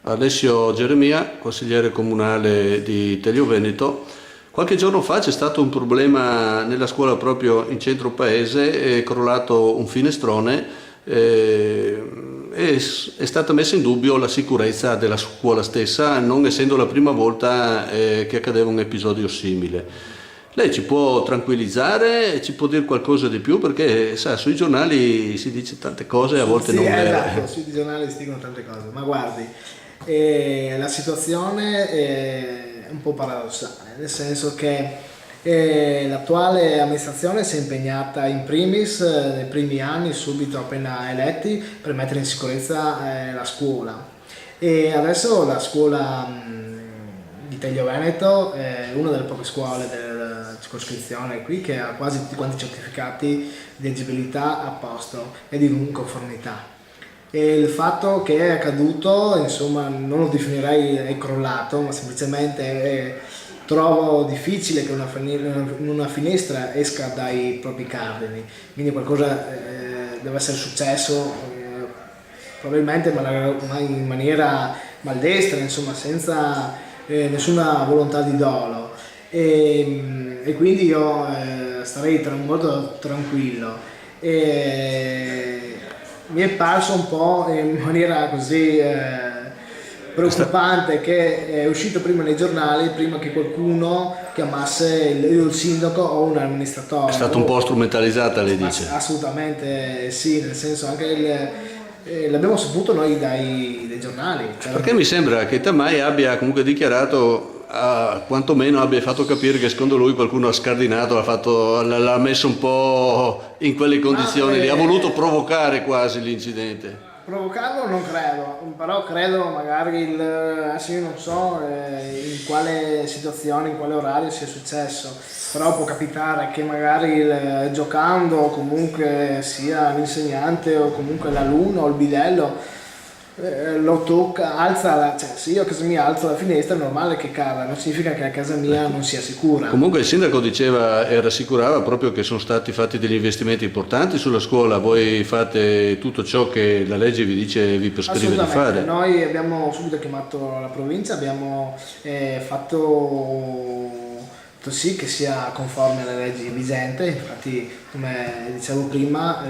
Alessio Geremia, consigliere comunale di Telio Veneto. Qualche giorno fa c'è stato un problema nella scuola proprio in centro paese, è crollato un finestrone e è stata messa in dubbio la sicurezza della scuola stessa, non essendo la prima volta che accadeva un episodio simile. Lei ci può tranquillizzare, ci può dire qualcosa di più, perché sa, sui giornali si dice tante cose e a volte Sì, non vere. esatto, sui giornali si dicono tante cose, ma guardi, la situazione è un po' paradossale, nel senso che l'attuale amministrazione si è impegnata in primis nei primi anni, subito appena eletti, per mettere in sicurezza la scuola. E adesso la scuola di Telio Veneto è una delle poche scuole della circoscrizione qui che ha quasi tutti quanti i certificati di agibilità a posto e di conformità. E il fatto che è accaduto, insomma, non lo definirei crollato, ma semplicemente trovo difficile che una finestra esca dai propri cardini, quindi qualcosa deve essere successo, probabilmente ma in maniera maldestra, insomma, senza nessuna volontà di dolo. E quindi io starei molto tranquillo. Mi è parso un po' in maniera così preoccupante che è uscito prima nei giornali, prima che qualcuno chiamasse il sindaco o un amministratore. È stata un po' strumentalizzata, lei dice? Assolutamente sì, nel senso anche l'abbiamo saputo noi dai giornali. Perché mi sembra che Tamai abbia comunque dichiarato, quantomeno abbia fatto capire che secondo lui qualcuno ha scardinato, l'ha messo un po' in quelle condizioni, ha voluto provocare quasi l'incidente. Provocarlo non credo, però credo magari adesso io non so in quale situazione, in quale orario sia successo, però può capitare che magari giocando comunque sia l'insegnante o comunque l'alunno o il bidello lo tocca, cioè se io a casa mia alzo la finestra è normale che cada, non significa che a casa mia non sia sicura. Comunque il sindaco diceva e rassicurava proprio che sono stati fatti degli investimenti importanti sulla scuola, voi fate tutto ciò che la legge vi dice, vi prescrive di fare. Noi abbiamo subito chiamato la provincia, abbiamo fatto sì che sia conforme alle leggi vigenti, infatti come dicevo prima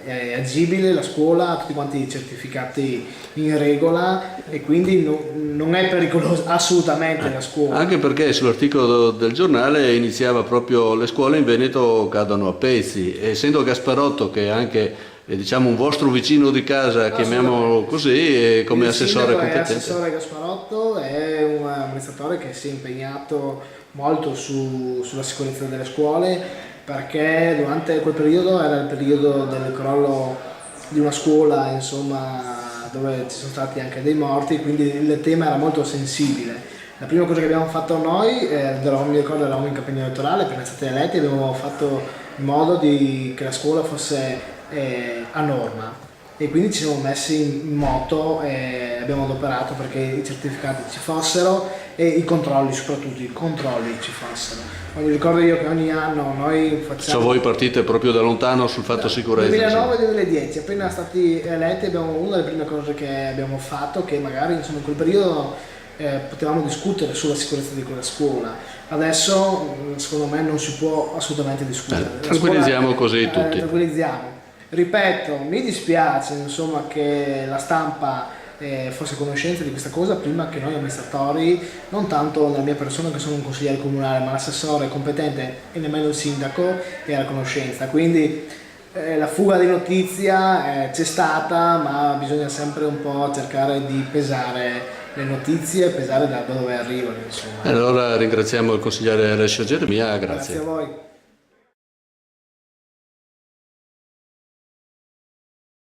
è agibile la scuola, ha tutti quanti i certificati in regola e quindi non è pericolosa assolutamente la scuola. Anche perché sull'articolo del giornale iniziava proprio le scuole in Veneto cadono a pezzi, e essendo Gasparotto che è anche diciamo un vostro vicino di casa, chiamiamolo così, come assessore competente. L'assessore Gasparotto è un amministratore che si è impegnato molto sulla sicurezza delle scuole, perché durante quel periodo era il periodo del crollo di una scuola, insomma, dove ci sono stati anche dei morti, quindi il tema era molto sensibile. La prima cosa che abbiamo fatto noi, mi ricordo eravamo in campagna elettorale, appena stati eletti, abbiamo fatto in modo che la scuola fosse a norma, e quindi ci siamo messi in moto e abbiamo adoperato perché i certificati ci fossero e i controlli, soprattutto i controlli ci fossero. Mi ricordo io che ogni anno noi facciamo... Cioè voi partite proprio da lontano sul fatto sicurezza? 2009-2010, appena stati eletti, una delle prime cose che abbiamo fatto, che magari insomma, in quel periodo potevamo discutere sulla sicurezza di quella scuola. Adesso secondo me non si può assolutamente discutere. Tranquillizziamo così tutti. Tranquillizziamo. Ripeto, mi dispiace insomma, che la stampa fosse a conoscenza di questa cosa prima che noi amministratori, non tanto la mia persona che sono un consigliere comunale, ma l'assessore competente e nemmeno il sindaco era a conoscenza. Quindi la fuga di notizia c'è stata, ma bisogna sempre un po' cercare di pesare le notizie, pesare da dove arrivano. Insomma. Allora ringraziamo il consigliere Alessio Geremia, grazie. Grazie a voi.